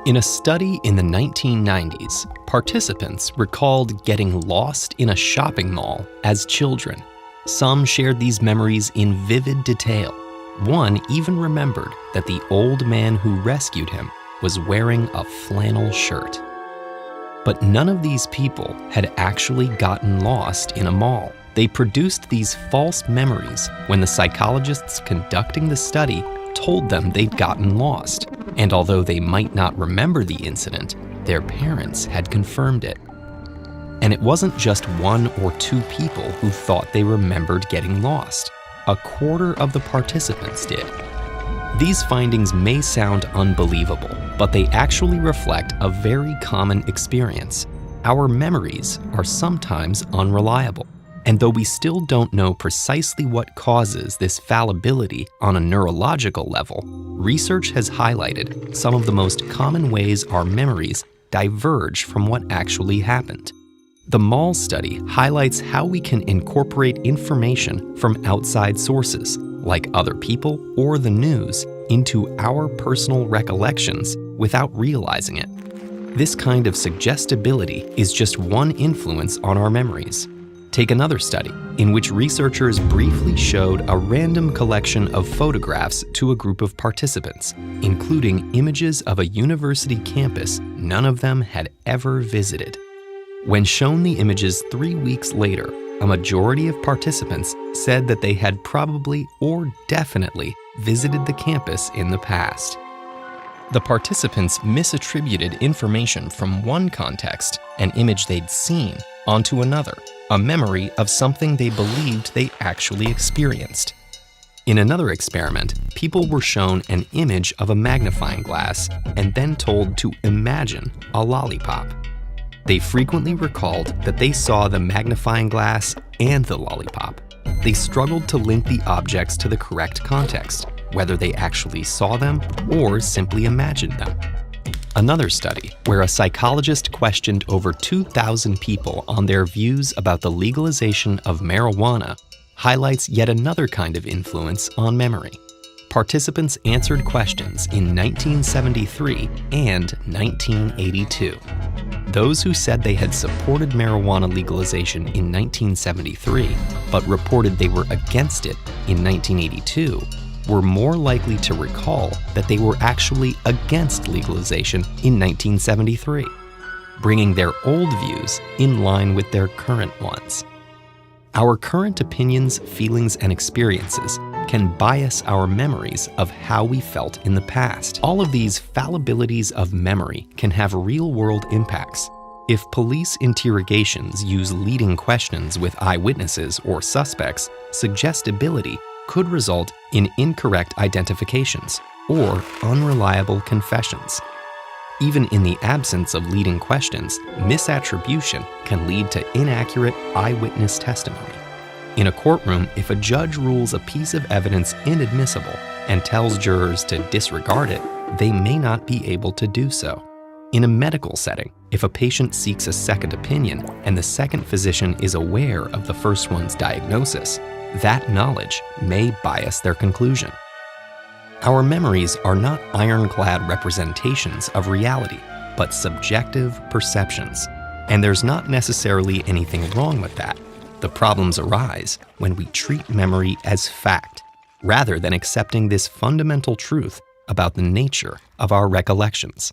In a study in the 1990s, participants recalled getting lost in a shopping mall as children. Some shared these memories in vivid detail. One even remembered that the old man who rescued him was wearing a flannel shirt. But none of these people had actually gotten lost in a mall. They produced these false memories when the psychologists conducting the study told them they'd gotten lost. And although they might not remember the incident, their parents had confirmed it. And it wasn't just one or two people who thought they remembered getting lost. A quarter of the participants did. These findings may sound unbelievable, but they actually reflect a very common experience. Our memories are sometimes unreliable. And though we still don't know precisely what causes this fallibility on a neurological level, research has highlighted some of the most common ways our memories diverge from what actually happened. The mall study highlights how we can incorporate information from outside sources, like other people or the news, into our personal recollections without realizing it. This kind of suggestibility is just one influence on our memories. Take another study, in which researchers briefly showed a random collection of photographs to a group of participants, including images of a university campus none of them had ever visited. When shown the images 3 weeks later, a majority of participants said that they had probably or definitely visited the campus in the past. The participants misattributed information from one context, an image they'd seen, onto another, a memory of something they believed they actually experienced. In another experiment, people were shown an image of a magnifying glass and then told to imagine a lollipop. They frequently recalled that they saw the magnifying glass and the lollipop. They struggled to link the objects to the correct context, whether they actually saw them or simply imagined them. Another study, where a psychologist questioned over 2,000 people on their views about the legalization of marijuana, highlights yet another kind of influence on memory. Participants answered questions in 1973 and 1982. Those who said they had supported marijuana legalization in 1973, but reported they were against it in 1982, were more likely to recall that they were actually against legalization in 1973, bringing their old views in line with their current ones. Our current opinions, feelings, and experiences can bias our memories of how we felt in the past. All of these fallibilities of memory can have real-world impacts. If police interrogations use leading questions with eyewitnesses or suspects, suggestibility could result in incorrect identifications or unreliable confessions. Even in the absence of leading questions, misattribution can lead to inaccurate eyewitness testimony. In a courtroom, if a judge rules a piece of evidence inadmissible and tells jurors to disregard it, they may not be able to do so. In a medical setting, if a patient seeks a second opinion and the second physician is aware of the first one's diagnosis, that knowledge may bias their conclusion. Our memories are not ironclad representations of reality, but subjective perceptions. And there's not necessarily anything wrong with that. The problems arise when we treat memory as fact, rather than accepting this fundamental truth about the nature of our recollections.